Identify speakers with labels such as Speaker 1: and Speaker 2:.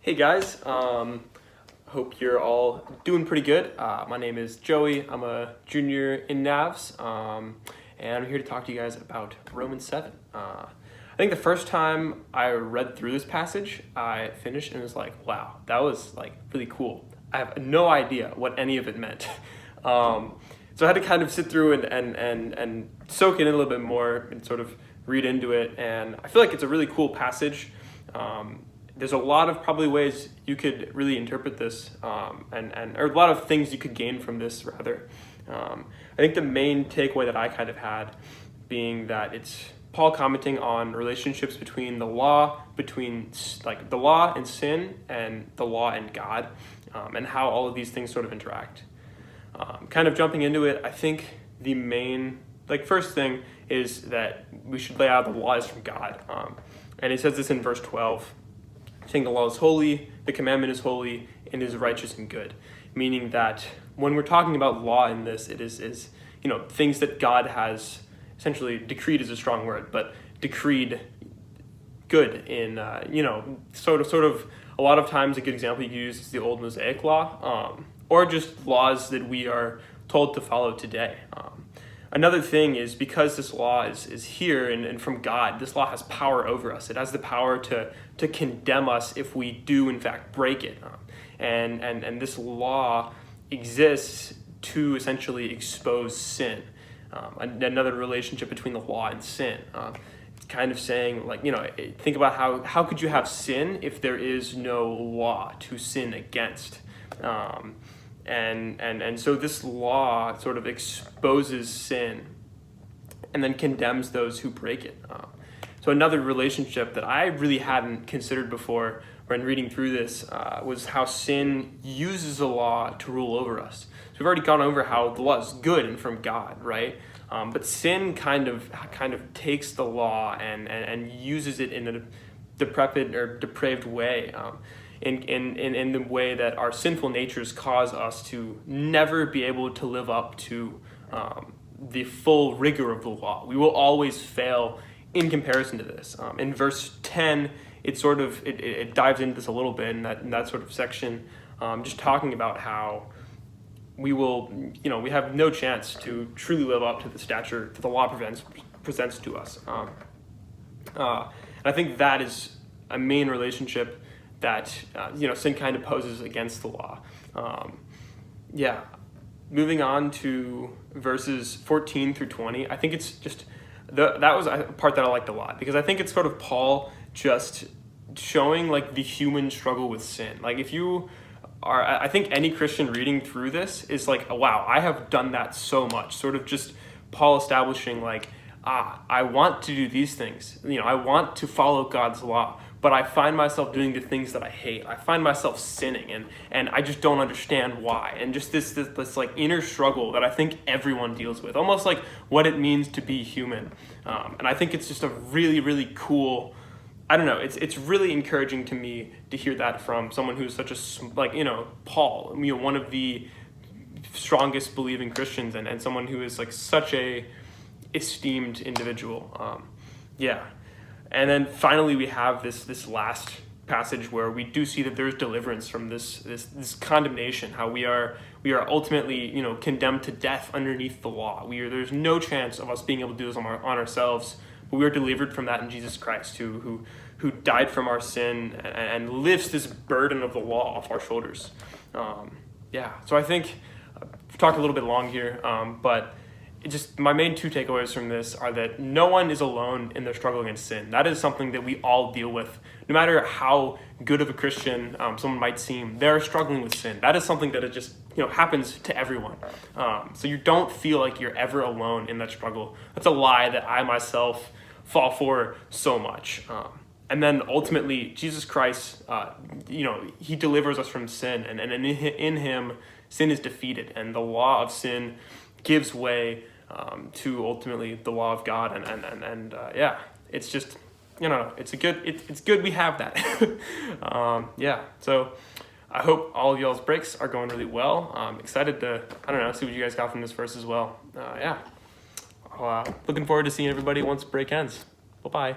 Speaker 1: Hey guys, hope you're all doing pretty good. My name is Joey. I'm a junior in NAVS, and I'm here to talk to you guys about Romans 7. I think the first time I read through this passage, I finished and was like, wow, that was like really cool. I have no idea what any of it meant. So I had to kind of sit through and soak it in a little bit more and sort of read into it. And I feel like it's a really cool passage. There's a lot of probably ways you could really interpret this, or a lot of things you could gain from this rather. I think the main takeaway that I kind of had being that it's Paul commenting on relationships between the law and sin and the law and God, and how all of these things sort of interact. Kind of jumping into it, I think the main, first thing is that we should lay out the law is from God. And he says this in verse 12, saying the law is holy, the commandment is holy, and is righteous and good. Meaning that when we're talking about law in this, it is things that God has essentially decreed is a strong word, but decreed good in, sort of a lot of times a good example you can use is the old Mosaic law, or just laws that we are told to follow today. Another thing is because this law is here and from God, this law has power over us. It has the power to condemn us if we do in fact break it. And this law exists to essentially expose sin. Another relationship between the law and sin. It's kind of saying think about how could you have sin if there is no law to sin against? And so this law sort of exposes sin and then condemns those who break it. So another relationship that I really hadn't considered before when reading through this was how sin uses the law to rule over us. So we've already gone over how the law is good and from God, right? But sin kind of takes the law and uses it in a depraved way. In the way that our sinful natures cause us to never be able to live up to the full rigor of the law. We will always fail in comparison to this. In verse 10, it dives into this a little bit in that sort of section, just talking about how we have no chance to truly live up to the stature that the law presents to us. And I think that is a main relationship that sin kind of poses against the law. Moving on to verses 14 through 20, I think it's just that was a part that I liked a lot because I think it's sort of Paul just showing the human struggle with sin. If you are, I think any Christian reading through this is wow, I have done that so much. Sort of just Paul establishing I want to do these things. I want to follow God's law, but I find myself doing the things that I hate. I find myself sinning, and I just don't understand why. And just this inner struggle that I think everyone deals with, almost like what it means to be human. And I think it's just a really, really cool. I don't know. It's really encouraging to me to hear that from someone who's such a Paul, one of the strongest believing Christians, and someone who is such a esteemed individual. And then finally we have this last passage where we do see that there's deliverance from this condemnation, how we are ultimately condemned to death underneath the law. There's no chance of us being able to do this on ourselves, but we are delivered from that in Jesus Christ, who died from our sin and lifts this burden of the law off our shoulders. So I think I've talked a little bit long here, but my main two takeaways from this are that no one is alone in their struggle against sin. That is something that we all deal with. No matter how good of a Christian someone might seem, they're struggling with sin. That is something that it just happens to everyone. So you don't feel like you're ever alone in that struggle. That's a lie that I myself fall for so much. And then ultimately, Jesus Christ, he delivers us from sin, and in him, sin is defeated, and the law of sin gives way to ultimately the law of God, and it's just it's good we have that. So I hope all of y'all's breaks are going really well. I'm excited to see what you guys got from this verse as well. Looking forward to seeing everybody once break ends. Bye.